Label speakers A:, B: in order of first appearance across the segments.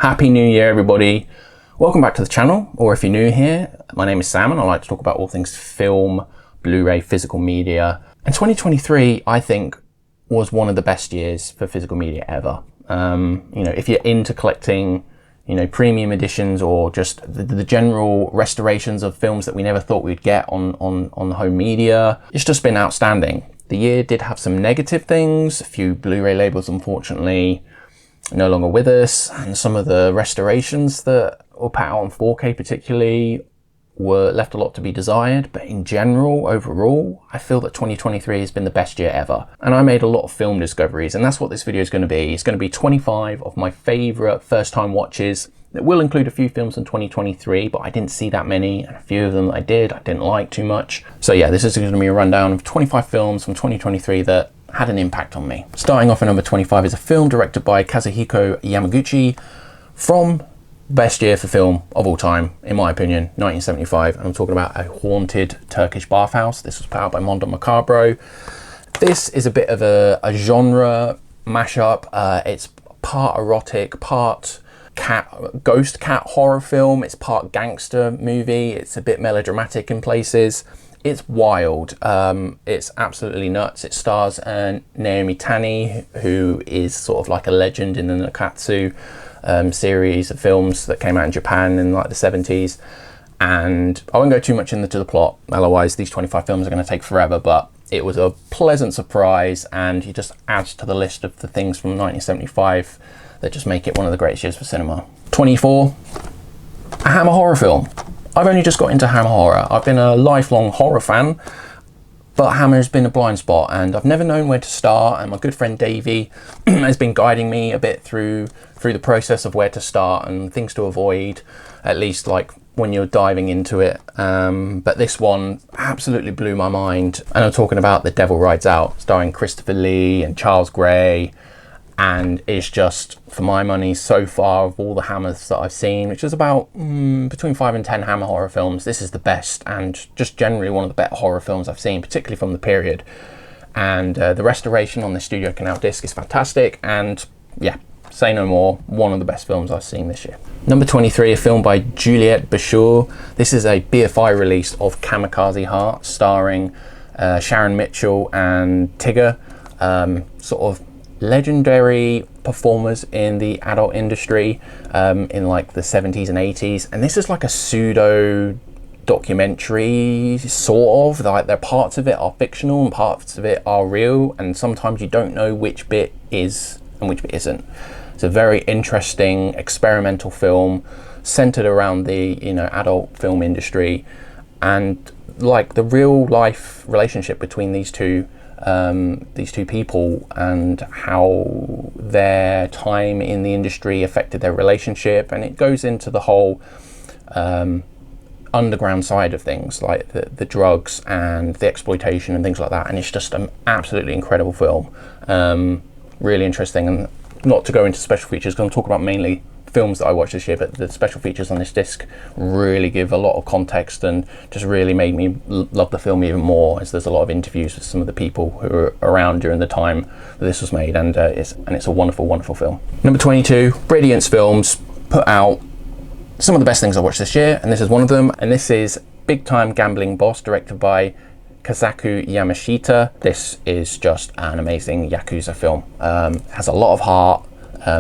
A: Happy New Year, everybody. Welcome back to the channel, or if you're new here, my name is Sam and I like to talk about all things film, Blu-ray, physical media. And 2023, I think, was one of the best years for physical media ever. If you're into collecting, premium editions or just the general restorations of films that we never thought we'd get on home media, it's just been outstanding. The year did have some negative things, a few Blu-ray labels, unfortunately, no longer with us, and some of the restorations that were put out on 4K particularly were left a lot to be desired. But in general, overall, I feel that 2023 has been the best year ever. And I made a lot of film discoveries, and that's what this video is going to be. It's going to be 25 of my favorite first time watches. It will include a few films in 2023, but I didn't see that many, and a few of them I didn't like too much. So yeah, this is going to be a rundown of 25 films from 2023 that had an impact on me. Starting off at number 25 is a film directed by Kazuhiko Yamaguchi from best year for film of all time, in my opinion, 1975. And I'm talking about A Haunted Turkish Bathhouse. This was put out by Mondo Macabro. This is a bit of a genre mashup. It's part erotic, part ghost cat horror film. It's part gangster movie. It's a bit melodramatic in places. It's wild. It's absolutely nuts. It stars Naomi Tani, who is sort of like a legend in the Nakatsu series of films that came out in Japan in like the 70s. And I won't go too much into the plot, otherwise these 25 films are going to take forever, but it was a pleasant surprise, and it just adds to the list of the things from 1975 that just make it one of the greatest years for cinema. 24, a Hammer horror film. I've only just got into Hammer horror. I've been a lifelong horror fan, but Hammer has been a blind spot, and I've never known where to start. And my good friend Davey has been guiding me a bit through the process of where to start and things to avoid, at least like when you're diving into it. But this one absolutely blew my mind. And I'm talking about The Devil Rides Out, starring Christopher Lee and Charles Gray. And it's just, for my money, so far of all the Hammers that I've seen, which is about between 5 and 10 Hammer horror films, this is the best, and just generally one of the better horror films I've seen, particularly from the period. And the restoration on the Studio Canal disc is fantastic, and yeah, say no more, one of the best films I've seen this year. Number 23, a film by Juliette Bashir. This is a BFI release of Kamakazi Heart, starring Sharon Mitchell and Tigger, sort of legendary performers in the adult industry in like the 70s and 80s. And this is like a pseudo documentary, sort of, like there parts of it are fictional and parts of it are real, and sometimes you don't know which bit is and which bit isn't. It's a very interesting experimental film centered around the adult film industry, and like the real life relationship between these two people and how their time in the industry affected their relationship. And it goes into the whole underground side of things, like the drugs and the exploitation and things like that. And it's just an absolutely incredible film. Really interesting. And not to go into special features, because I'm talking about mainly films that I watched this year, but the special features on this disc really give a lot of context and just really made me love the film even more, as there's a lot of interviews with some of the people who were around during the time that this was made, and it's a wonderful film. Number 22, Radiance Films put out some of the best things I watched this year, and this is one of them. And this is Big Time Gambling Boss, directed by Kazuki Yamashita. This is just an amazing Yakuza film. Has a lot of heart,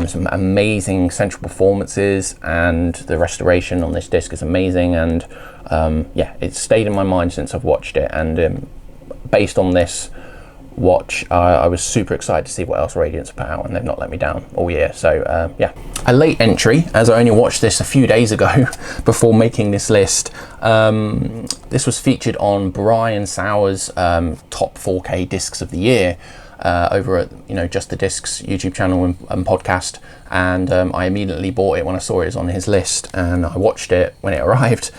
A: some amazing central performances, and the restoration on this disc is amazing. And yeah, it's stayed in my mind since I've watched it. And based on this watch, I was super excited to see what else Radiance put out, and they've not let me down all year. So yeah, a late entry, as I only watched this a few days ago before making this list. This was featured on Brian Sauer's top 4K discs of the year over at Just the Discs YouTube channel and podcast, and I immediately bought it when I saw it was on his list, and I watched it when it arrived,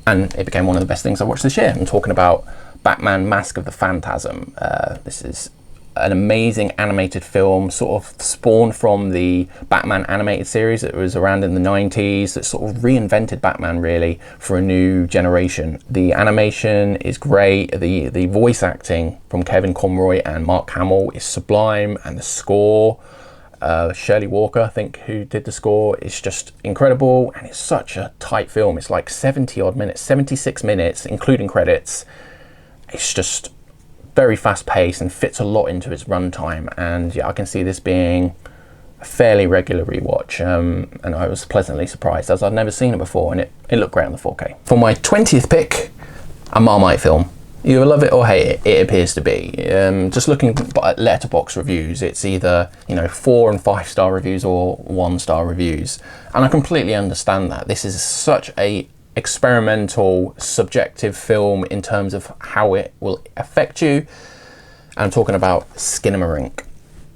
A: and it became one of the best things I watched this year. I'm talking about Batman Mask of the Phantasm. This is an amazing animated film, sort of spawned from the Batman animated series that was around in the 90s, that sort of reinvented Batman really for a new generation. The animation is great, the voice acting from Kevin Conroy and Mark Hamill is sublime, and the score Shirley Walker, I think, who did the score. It's just incredible, and it's such a tight film. It's like 70 odd minutes, 76 minutes, including credits. It's just very fast paced and fits a lot into its runtime. And yeah, I can see this being a fairly regular rewatch. And I was pleasantly surprised, as I'd never seen it before, and it looked great on the 4K. For my 20th pick, a Marmite film. You love it or hate it, it appears to be. Just looking at letterbox reviews, it's either 4 and 5 star reviews or 1 star reviews, and I completely understand that. This is such a experimental, subjective film in terms of how it will affect you. I'm talking about Skinnamarink.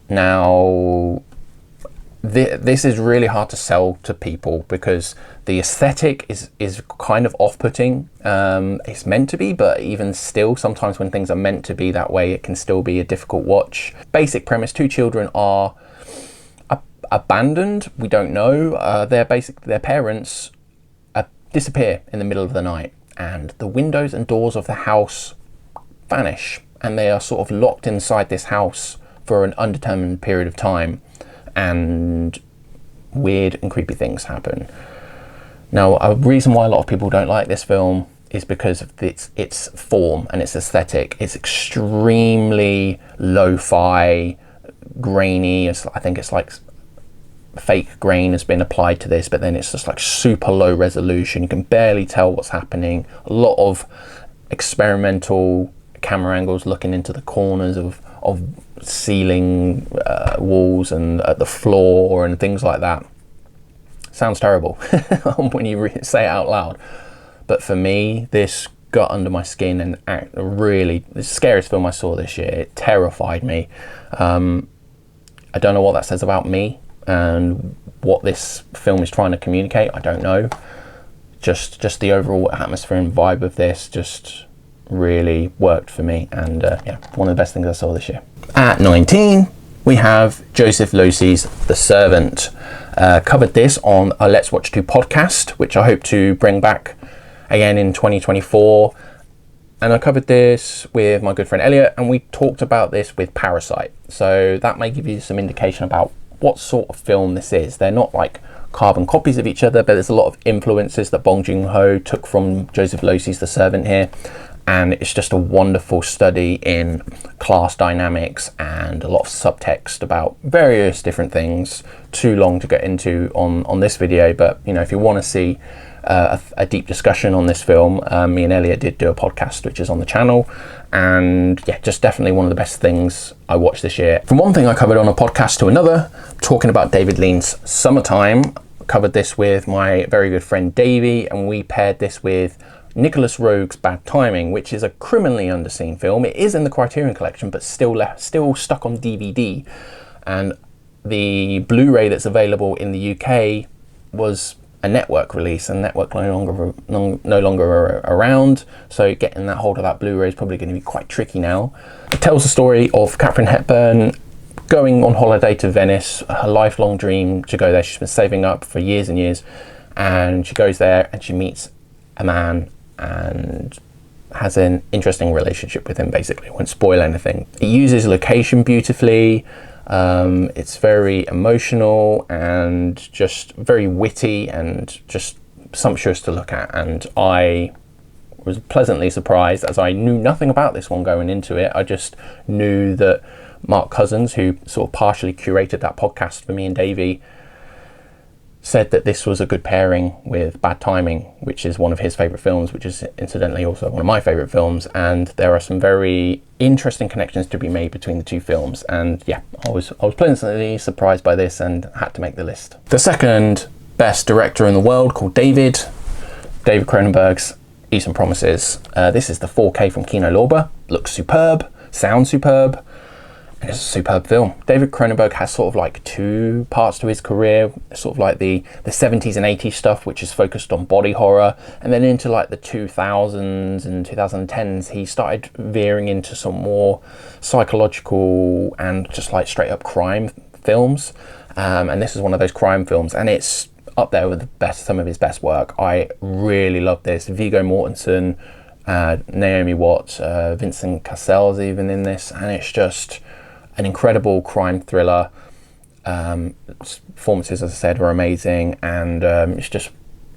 A: Now, this is really hard to sell to people because the aesthetic is kind of off-putting. It's meant to be, but even still, sometimes when things are meant to be that way, it can still be a difficult watch. Basic premise: 2 children are abandoned. We don't know. Their parents disappear in the middle of the night, and the windows and doors of the house vanish, and they are sort of locked inside this house for an undetermined period of time. And weird and creepy things happen. Now, a reason why a lot of people don't like this film is because of its form and its aesthetic. It's extremely lo-fi, grainy. I think it's like fake grain has been applied to this, but then it's just like super low resolution. You can barely tell what's happening. A lot of experimental camera angles looking into the corners of ceiling, walls, and the floor and things like that. Sounds terrible when you say it out loud, but for me, this got under my skin and really the scariest film I saw this year. It terrified me. I don't know what that says about me and what this film is trying to communicate. I don't know. Just the overall atmosphere and vibe of this just really worked for me, and yeah, one of the best things I saw this year. At 19, we have Joseph Losey's The Servant. Covered this on a Let's Watch 2 podcast, which I hope to bring back again in 2024. And I covered this with my good friend Elliot, and we talked about this with Parasite. So that may give you some indication about what sort of film this is. They're not like carbon copies of each other, but there's a lot of influences that Bong Joon-ho took from Joseph Losey's The Servant here. And it's just a wonderful study in class dynamics and a lot of subtext about various different things. Too long to get into on this video, but if you want to see a deep discussion on this film, me and Elliot did do a podcast which is on the channel, and yeah, just definitely one of the best things I watched this year. From one thing I covered on a podcast to another, talking about David Lean's Summertime. Covered this with my very good friend Davey, and we paired this with Nicholas Roeg's Bad Timing, which is a criminally underseen film. It is in the Criterion Collection, but still stuck on DVD. And the Blu-ray that's available in the UK was a network release, and network no longer around. So getting that hold of that Blu-ray is probably going to be quite tricky now. It tells the story of Katharine Hepburn going on holiday to Venice, her lifelong dream to go there. She's been saving up for years and years, and she goes there and she meets a man and has an interesting relationship with him. Basically, I won't spoil anything. It uses location beautifully. It's very emotional and just very witty and just sumptuous to look at. And I was pleasantly surprised, as I knew nothing about this one going into it. I just knew that Mark Cousins, who sort of partially curated that podcast for me and Davey, said that this was a good pairing with Bad Timing, which is one of his favourite films, which is incidentally also one of my favourite films. And there are some very interesting connections to be made between the two films. And yeah, I was pleasantly surprised by this and had to make the list. The second best director in the world, called David Cronenberg's Eastern Promises. This is the 4K from Kino Lorber. Looks superb, sounds superb. It's a superb film. David Cronenberg has sort of like two parts to his career, sort of like the 70s and 80s stuff, which is focused on body horror, and then into like the 2000s and 2010s, he started veering into some more psychological and just like straight up crime films. And this is one of those crime films, and it's up there with some of his best work. I really love this. Viggo Mortensen, Naomi Watts, Vincent Cassel's even in this, and it's just an incredible crime thriller. Performances, as I said, were amazing, and it's just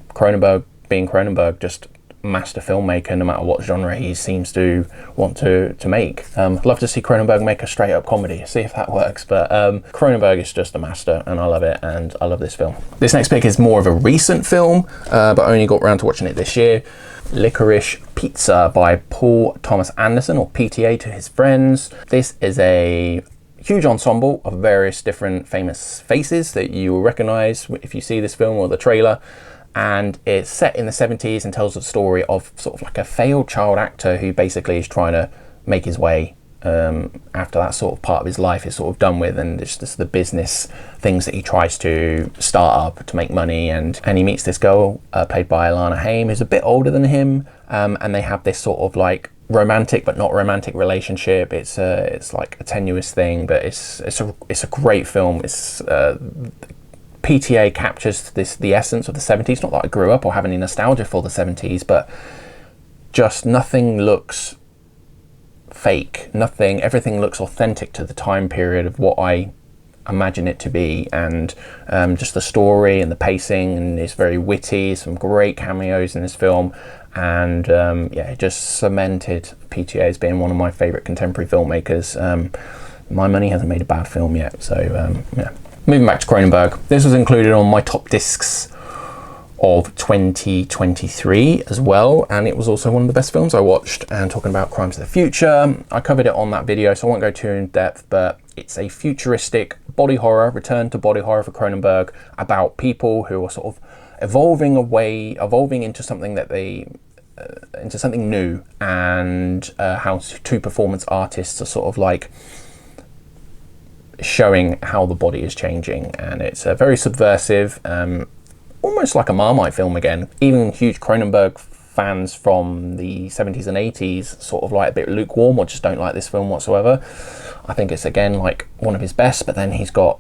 A: Cronenberg being Cronenberg, just master filmmaker no matter what genre he seems to want to make. I'd love to see Cronenberg make a straight up comedy, see if that works, but Cronenberg is just a master and I love it, and I love this film. This next pick is more of a recent film, but I only got around to watching it this year. Licorice Pizza by Paul Thomas Anderson, or PTA to his friends. This is a huge ensemble of various different famous faces that you will recognize if you see this film or the trailer. And it's set in the 70s and tells the story of sort of like a failed child actor who basically is trying to make his way after that sort of part of his life is sort of done with, and it's just the business things that he tries to start up to make money, and he meets this girl played by Alana Haim, who's a bit older than him, and they have this sort of like romantic but not romantic relationship. It's like a tenuous thing, but it's a great film. It's PTA captures the essence of the 70s. Not that I grew up or have any nostalgia for the 70s, but just nothing looks fake. Everything looks authentic to the time period of what I imagine it to be, and just the story and the pacing, and it's very witty. Some great cameos in this film, and yeah, it just cemented PTA as being one of my favorite contemporary filmmakers. My money hasn't made a bad film yet, so yeah. Moving back to Cronenberg, this was included on my top discs of 2023 as well, and it was also one of the best films I watched. And talking about Crimes of the Future, I covered it on that video, so I won't go too in depth, but it's a futuristic body horror, return to body horror for Cronenberg, about people who are sort of evolving into something that into something new, and how two performance artists are sort of like showing how the body is changing. And it's very subversive, almost like a Marmite film again. Even huge Cronenberg fans from the 70s and 80s sort of like a bit lukewarm or just don't like this film whatsoever. I think it's again like one of his best, but then he's got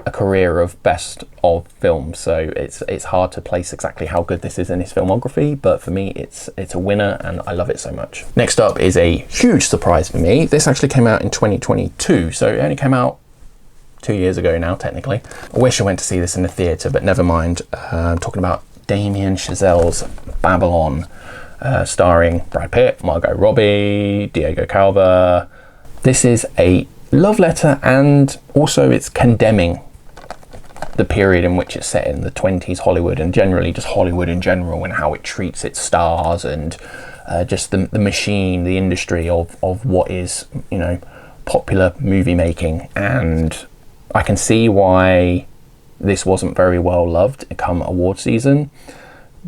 A: a career of best of films, so it's hard to place exactly how good this is in his filmography, but for me it's a winner and I love it so much. Next up is a huge surprise for me. This actually came out in 2022, so it only came out 2 years ago now technically. I wish I went to see this in the theatre, but never mind. I'm talking about Damien Chazelle's Babylon, starring Brad Pitt, Margot Robbie, Diego Calva. This is a love letter, and also it's condemning the period in which it's set in, the 20s Hollywood, and generally just Hollywood in general, and how it treats its stars, and just the machine, the industry of what is, you know, popular movie making. And I can see why this wasn't very well loved come award season,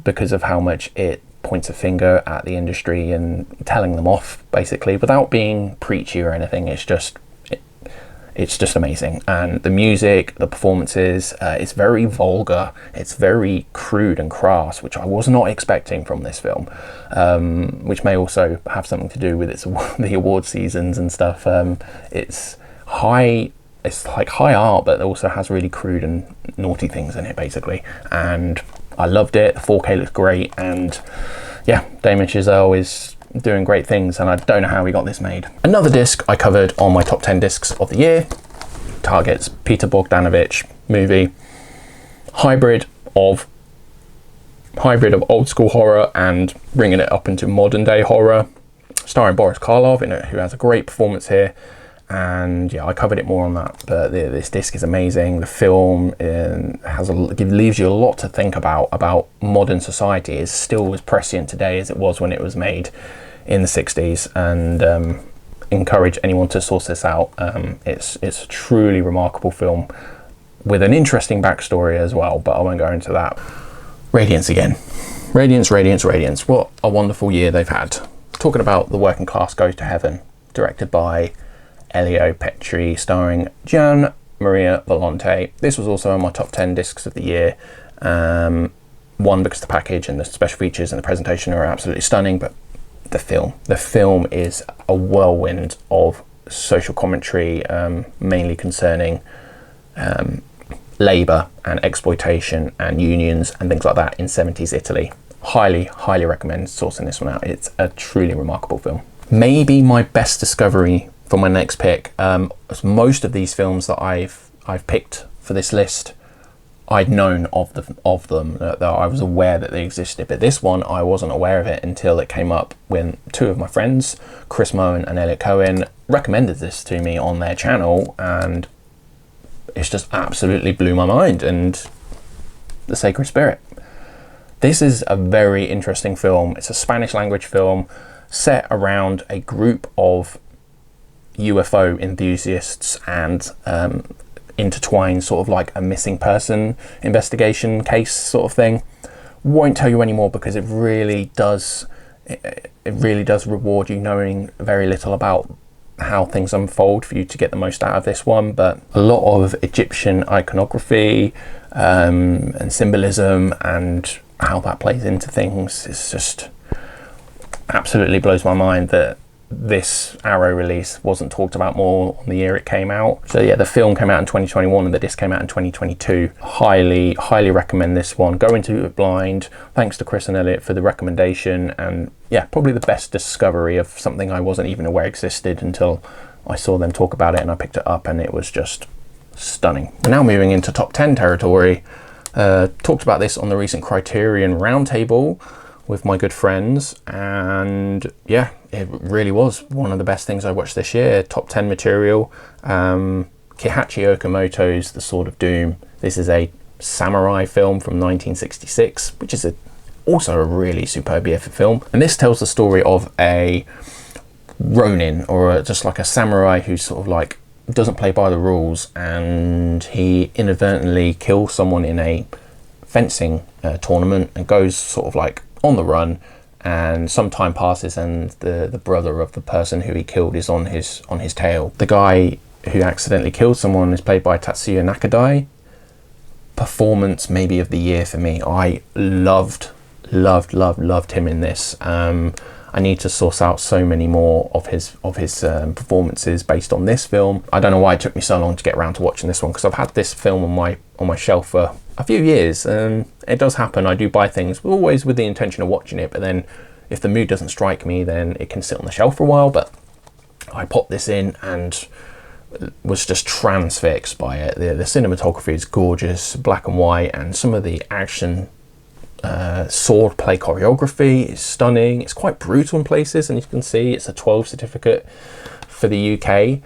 A: because of how much it points a finger at the industry and telling them off, basically, without being preachy or anything. It's just amazing. And the music, the performances, it's very vulgar, it's very crude and crass, which I was not expecting from this film, which may also have something to do with the award seasons and stuff. It's like high art, but it also has really crude and naughty things in it, basically. And I loved it. The 4K looks great, and yeah, Damien Chazelle is doing great things, and I don't know how we got this made. Another disc I covered on my top 10 discs of the year targets Peter Bogdanovich movie, hybrid of old school horror and bringing it up into modern day horror, starring Boris Karloff in it, who has a great performance here. And yeah, I covered it more on that, but this disc is amazing. The film leaves you a lot to think about modern society. It's still as prescient today as it was when it was made in the 60s, and encourage anyone to source this out. It's a truly remarkable film with an interesting backstory as well, but I won't go into that. Radiance again. Radiance. What a wonderful year they've had. Talking about The Working Class Goes to Heaven, directed by Elio Petri, starring Gian Maria Volonte. This was also on my top 10 discs of the year. One, because the package and the special features and the presentation are absolutely stunning, but the film is a whirlwind of social commentary, mainly concerning labour and exploitation and unions and things like that in 70s Italy. Highly recommend sourcing this one out. It's a truly remarkable film. Maybe my best discovery for my next pick. Most of these films that I've I've picked for this list, I'd known of them, that I was aware that they existed, but this one I wasn't aware of it until it came up when two of my friends, Chris Moen and Elliot Cohen, recommended this to me on their channel, and it's just absolutely blew my mind. And The Sacred Spirit. This is a very interesting film. It's a Spanish language film set around a group of UFO enthusiasts and intertwined sort of like a missing person investigation case sort of thing. Won't tell you anymore because it really does reward you knowing very little about how things unfold for you to get the most out of this one. But a lot of Egyptian iconography and symbolism and how that plays into things is just absolutely blows my mind that this Arrow release wasn't talked about more on the year it came out. So yeah, the film came out in 2021 and the disc came out in 2022. Highly recommend this one. Go into it blind. Thanks to Chris and Elliot for the recommendation, and yeah, probably the best discovery of something I wasn't even aware existed until I saw them talk about it and I picked it up, and it was just stunning. We're now moving into top 10 territory. Talked about this on the recent Criterion Roundtable with my good friends, and yeah, it really was one of the best things I watched this year. Top 10 material. Kihachi Okamoto's The Sword of Doom. This is a samurai film from 1966, which is also a really superb year for film. And this tells the story of a Ronin, or just like a samurai who's sort of like doesn't play by the rules, and he inadvertently kills someone in a fencing tournament and goes sort of like on the run, and some time passes and the brother of the person who he killed is on his tail. The guy who accidentally killed someone is played by Tatsuya Nakadai. Performance maybe of the year for me. I loved him in this. I need to source out so many more of his performances based on this film. I don't know why it took me so long to get around to watching this one, because I've had this film on my shelf for a few years, and it does happen. I do buy things always with the intention of watching it, but then if the mood doesn't strike me, then it can sit on the shelf for a while. But I popped this in and was just transfixed by it. The cinematography is gorgeous, black and white, and some of the action sword play choreography is stunning. It's quite brutal in places, and you can see it's a 12 certificate for the UK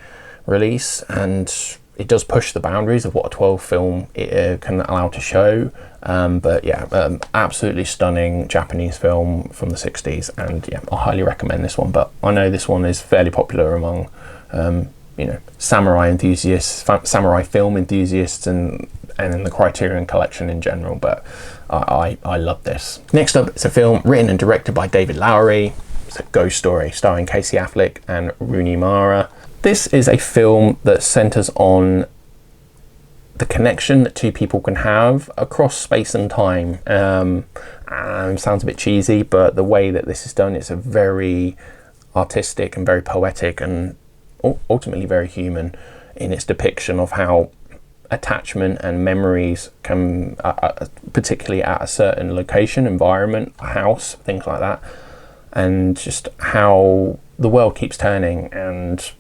A: release, and it does push the boundaries of what a 12 film can allow to show. But yeah, absolutely stunning Japanese film from the 60s, and yeah, I highly recommend this one. But I know this one is fairly popular among samurai enthusiasts, samurai film enthusiasts, and in the Criterion collection in general. But I love this. Next up, it's a film written and directed by David Lowery. It's a ghost story starring Casey Affleck and Rooney Mara. This is a film that centers on the connection that two people can have across space and time. Sounds a bit cheesy, but the way that this is done, it's a very artistic and very poetic, and ultimately very human in its depiction of how attachment and memories can, particularly at a certain location, environment, a house, things like that, and just how the world keeps turning. And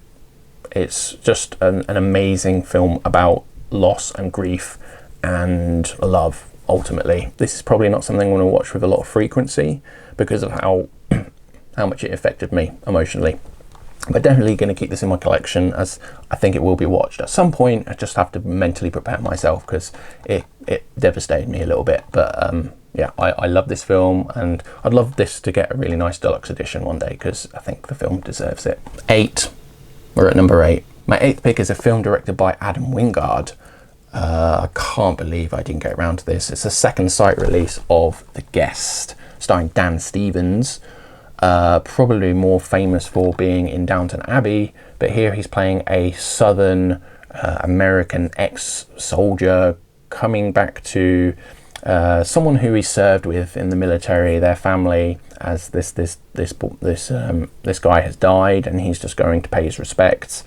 A: it's just an amazing film about loss and grief and love, ultimately. This is probably not something I want to watch with a lot of frequency because of how much it affected me emotionally. But definitely going to keep this in my collection, as I think it will be watched at some point. I just have to mentally prepare myself because it devastated me a little bit. But yeah, I love this film, and I'd love this to get a really nice deluxe edition one day because I think the film deserves it. 8. We're at number 8. My 8th pick is a film directed by Adam Wingard. I can't believe I didn't get around to this. It's a second sight release of The Guest, starring Dan Stevens. Probably more famous for being in Downton Abbey, but here he's playing a Southern American ex-soldier coming back to someone who he served with in the military, their family, as this guy has died, and he's just going to pay his respects.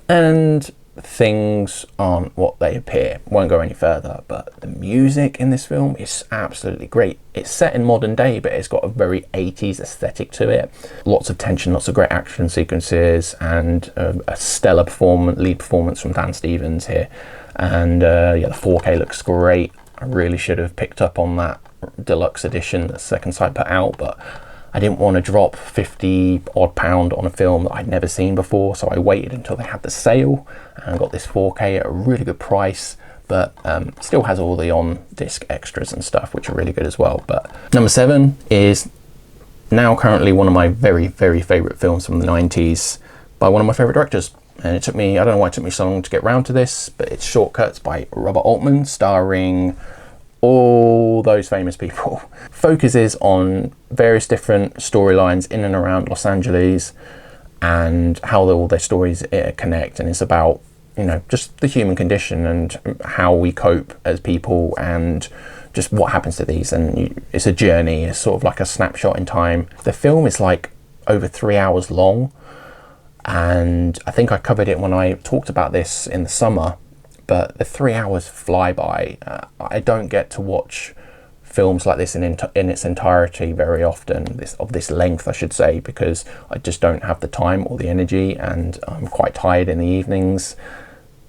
A: And things aren't what they appear. Won't go any further, but the music in this film is absolutely great. It's set in modern day, but it's got a very 80s aesthetic to it. Lots of tension, lots of great action sequences, and a stellar lead performance from Dan Stevens here. And yeah, the 4K looks great. I really should have picked up on that deluxe edition that Second Sight put out, but I didn't want to drop 50 odd pound on a film that I'd never seen before, so I waited until they had the sale and got this 4K at a really good price, but still has all the on-disc extras and stuff, which are really good as well. But number 7 is now currently one of my very, very favourite films from the 90s by one of my favourite directors. And it took me, I don't know why it took me so long to get round to this, but it's Shortcuts by Robert Altman, starring all those famous people. Focuses on various different storylines in and around Los Angeles and how all their stories connect. And it's about, you know, just the human condition and how we cope as people and just what happens to these. And it's a journey, it's sort of like a snapshot in time. The film is like over 3 hours long. And I think I covered it when I talked about this in the summer, but the 3 hours fly by. I don't get to watch films like this in its entirety very often, of this length I should say, because I just don't have the time or the energy, and I'm quite tired in the evenings.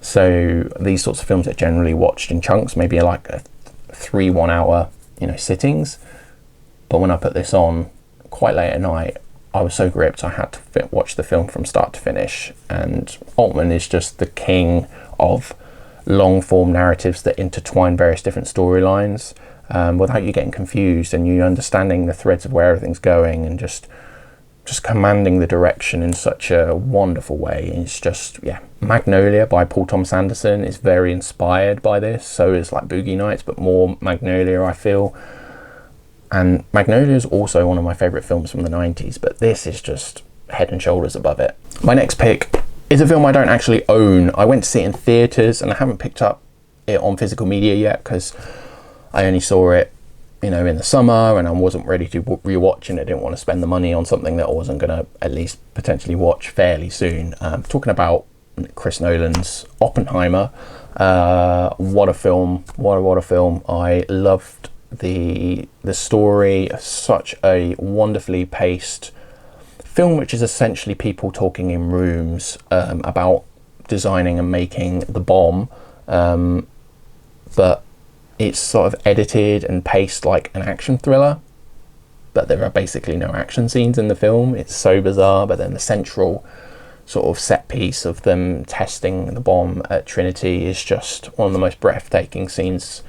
A: So these sorts of films are generally watched in chunks, maybe like 3 1 hour, you know, sittings. But when I put this on quite late at night, I was so gripped I had to watch the film from start to finish. And Altman is just the king of long form narratives that intertwine various different storylines without you getting confused, and you understanding the threads of where everything's going, and just commanding the direction in such a wonderful way. It's just, yeah. Magnolia by Paul Thomas Anderson is very inspired by this. So it's like Boogie Nights, but more Magnolia, I feel. And Magnolia is also one of my favourite films from the 90s, but this is just head and shoulders above it. My next pick is a film I don't actually own. I went to see it in theatres, and I haven't picked up it on physical media yet because I only saw it, you know, in the summer, and I wasn't ready to rewatch, and I didn't want to spend the money on something that I wasn't going to at least potentially watch fairly soon. Talking about Chris Nolan's Oppenheimer. What a film! What a film! I loved the story. Such a wonderfully paced film, which is essentially people talking in rooms about designing and making the bomb, but it's sort of edited and paced like an action thriller, but there are basically no action scenes in the film. It's so bizarre. But then the central sort of set piece of them testing the bomb at Trinity is just one of the most breathtaking scenes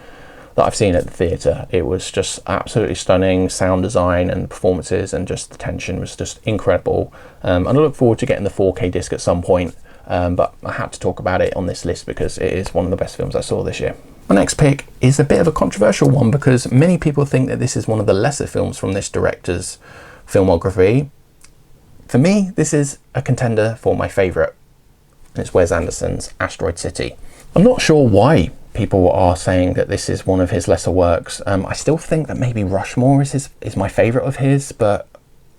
A: that I've seen at the theatre. It was just absolutely stunning. Sound design and performances, and just the tension was just incredible. And I look forward to getting the 4K disc at some point, but I had to talk about it on this list because it is one of the best films I saw this year. My next pick is a bit of a controversial one because many people think that this is one of the lesser films from this director's filmography. For me, this is a contender for my favourite, and it's Wes Anderson's Asteroid City. I'm not sure why people are saying that this is one of his lesser works. I still think that maybe Rushmore is my favourite of his, but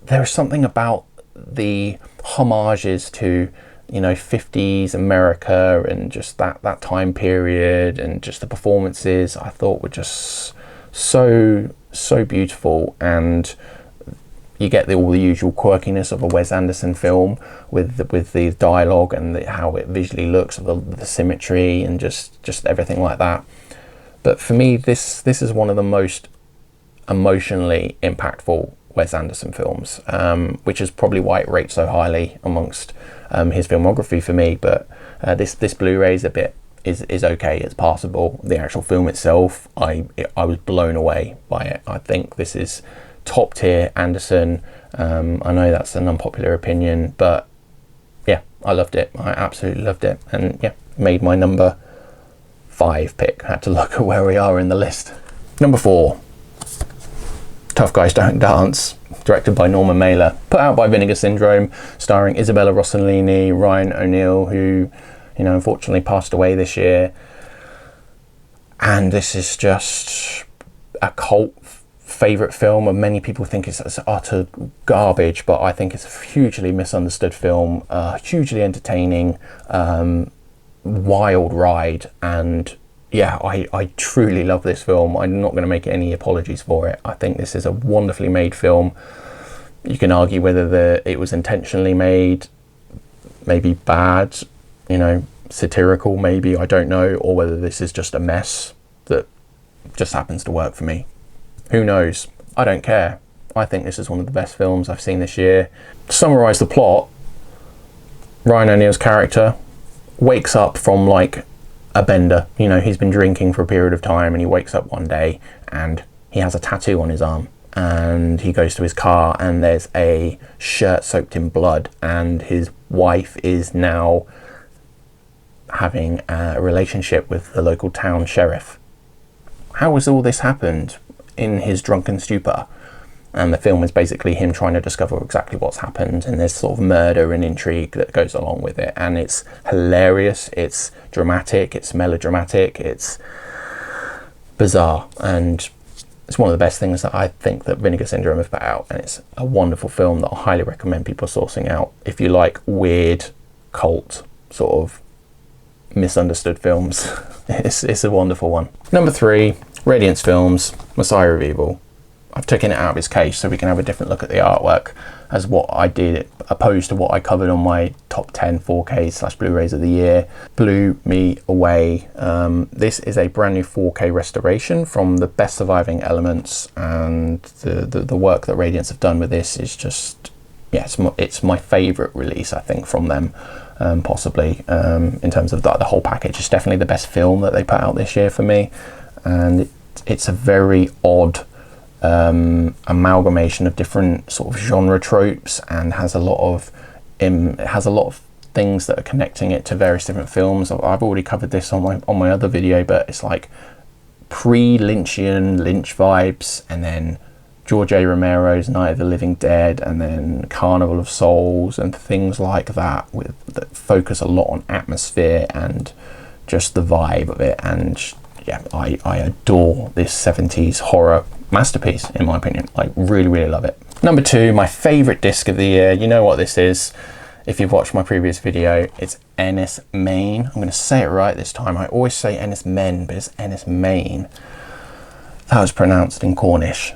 A: there is something about the homages to, you know, 50s America and just that time period, and just the performances I thought were just so beautiful. And you get all the usual quirkiness of a Wes Anderson film with the dialogue and how it visually looks, the symmetry and just everything like that. But for me, this is one of the most emotionally impactful Wes Anderson films, which is probably why it rates so highly amongst his filmography for me. But this Blu-ray is is okay, it's passable. The actual film itself, I was blown away by it. I think this is top tier Anderson. I know that's an unpopular opinion, but yeah, I loved it. I absolutely loved it, and yeah, made my number 5 pick. I had to look at where we are in the list. Number 4, Tough Guys Don't Dance, directed by Norman Mailer, put out by Vinegar Syndrome, starring Isabella Rossellini, Ryan O'Neal, who, you know, unfortunately passed away this year. And this is just a cult favourite film, and many people think it's utter garbage, but I think it's a hugely misunderstood film, hugely entertaining, wild ride. And yeah, I truly love this film. I'm not going to make any apologies for it. I think this is a wonderfully made film. You can argue whether it was intentionally made, maybe bad, you know, satirical maybe, I don't know, or whether this is just a mess that just happens to work for me. Who knows? I don't care. I think this is one of the best films I've seen this year. To summarise the plot, Ryan O'Neill's character wakes up from like a bender. You know, he's been drinking for a period of time and he wakes up one day and he has a tattoo on his arm, and he goes to his car and there's a shirt soaked in blood, and his wife is now having a relationship with the local town sheriff. How has all this happened in his drunken stupor? And the film is basically him trying to discover exactly what's happened, and there's sort of murder and intrigue that goes along with it, and it's hilarious, it's dramatic, it's melodramatic, it's bizarre, and it's one of the best things that I think that Vinegar Syndrome have put out, and it's a wonderful film that I highly recommend people sourcing out if you like weird cult sort of misunderstood films. It's a wonderful one. Number 3, Radiance Films, Messiah Reveval. I've taken it out of its case so we can have a different look at the artwork as what I did, opposed to what I covered on my top 10 4K/Blu-rays of the year. Blew me away. This is a brand new 4K restoration from the best surviving elements, and the work that Radiance have done with this is just, yeah, it's my favourite release, I think, from them, possibly, in terms of the whole package. It's definitely the best film that they put out this year for me, and it's a very odd amalgamation of different sort of genre tropes, and has a lot of things that are connecting it to various different films. I've already covered this on my other video, but it's like pre-Lynchian Lynch vibes, and then George A. Romero's Night of the Living Dead, and then Carnival of Souls and things like that, that focus a lot on atmosphere and just the vibe of it. And yeah, I adore this 70s horror masterpiece, in my opinion. Like, really love it. Number 2, my favorite disc of the year. You know what this is if you've watched my previous video. It's Ennis Main. I'm going to say it right this time. I always say Ennis Men, but it's Ennis Main. That was pronounced in Cornish.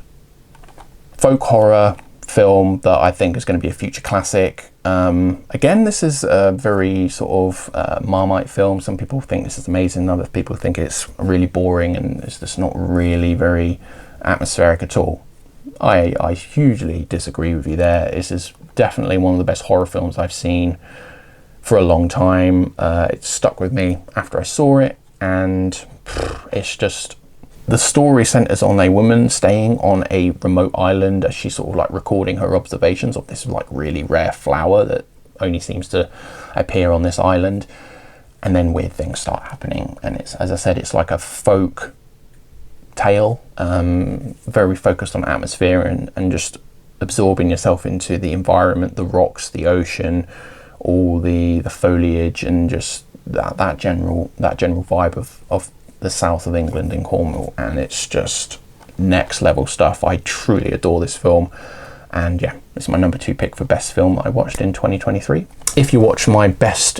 A: Folk horror film that I think is going to be a future classic. Again, this is a very sort of Marmite film. Some people think this is amazing, other people think it's really boring and it's just not really very atmospheric at all. I hugely disagree with you there. This is definitely one of the best horror films I've seen for a long time. It stuck with me after I saw it, and it's just, the story centers on a woman staying on a remote island as she's sort of like recording her observations of this like really rare flower that only seems to appear on this island, and then weird things start happening. And it's, as I said, it's like a folk tale, very focused on atmosphere and just absorbing yourself into the environment, the rocks, the ocean, all the foliage, and just that general vibe of the south of England in Cornwall. And it's just next level stuff. I truly adore this film, and yeah, it's my number 2 pick for best film that I watched in 2023. If you watch my best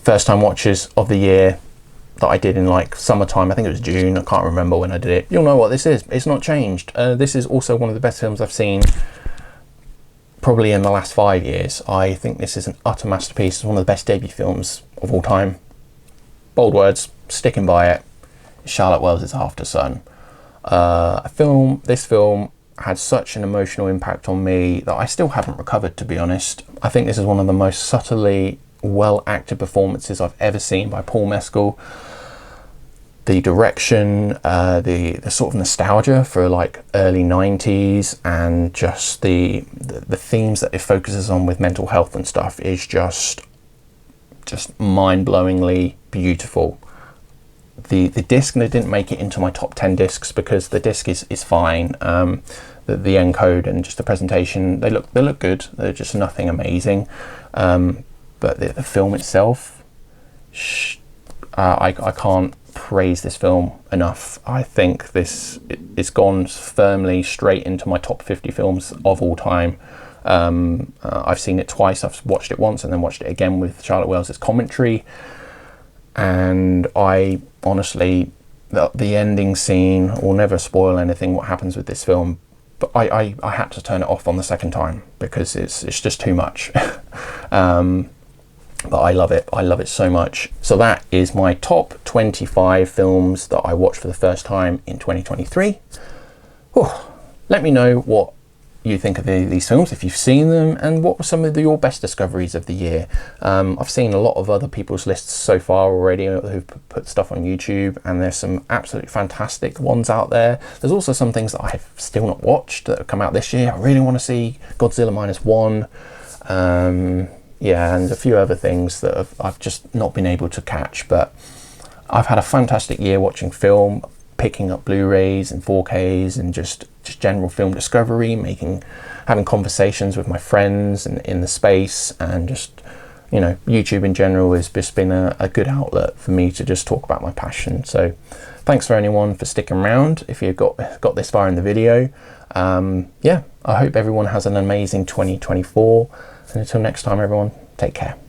A: first time watches of the year that I did in like summertime, I think it was June, I can't remember when I did it, you'll know what this is. It's not changed. This is also one of the best films I've seen probably in the last 5 years. I think this is an utter masterpiece. It's one of the best debut films of all time. Bold words, sticking by it. Charlotte Wells' After Sun. This film had such an emotional impact on me that I still haven't recovered, to be honest. I think this is one of the most subtly well acted performances I've ever seen by Paul Mescal. The direction, the sort of nostalgia for like early 90s, and just the themes that it focuses on with mental health and stuff is just mind-blowingly beautiful. The disc, and it didn't make it into my top 10 discs because the disc is fine. The encode and just the presentation, they look good. They're just nothing amazing. But the film itself, I can't praise this film enough. I think it's gone firmly straight into my top 50 films of all time. I've seen it twice. I've watched it once and then watched it again with Charlotte Wells' commentary. And I honestly, the ending scene will never spoil anything what happens with this film, but I had to turn it off on the second time because it's just too much. but I love it so much. So that is my top 25 films that I watched for the first time in 2023. Whew. Let me know what you think of these films, if you've seen them, and what were some of your best discoveries of the year. I've seen a lot of other people's lists so far already who've put stuff on YouTube, and there's some absolutely fantastic ones out there. There's also some things that I've still not watched that have come out this year. I really want to see Godzilla -1. Yeah, and a few other things that I've just not been able to catch, but I've had a fantastic year watching film, picking up Blu-rays and 4Ks, and just general film discovery, having conversations with my friends and in the space, and just, you know, YouTube in general has just been a good outlet for me to just talk about my passion. So thanks for anyone for sticking around if you got this far in the video. Yeah, I hope everyone has an amazing 2024, and until next time everyone, take care.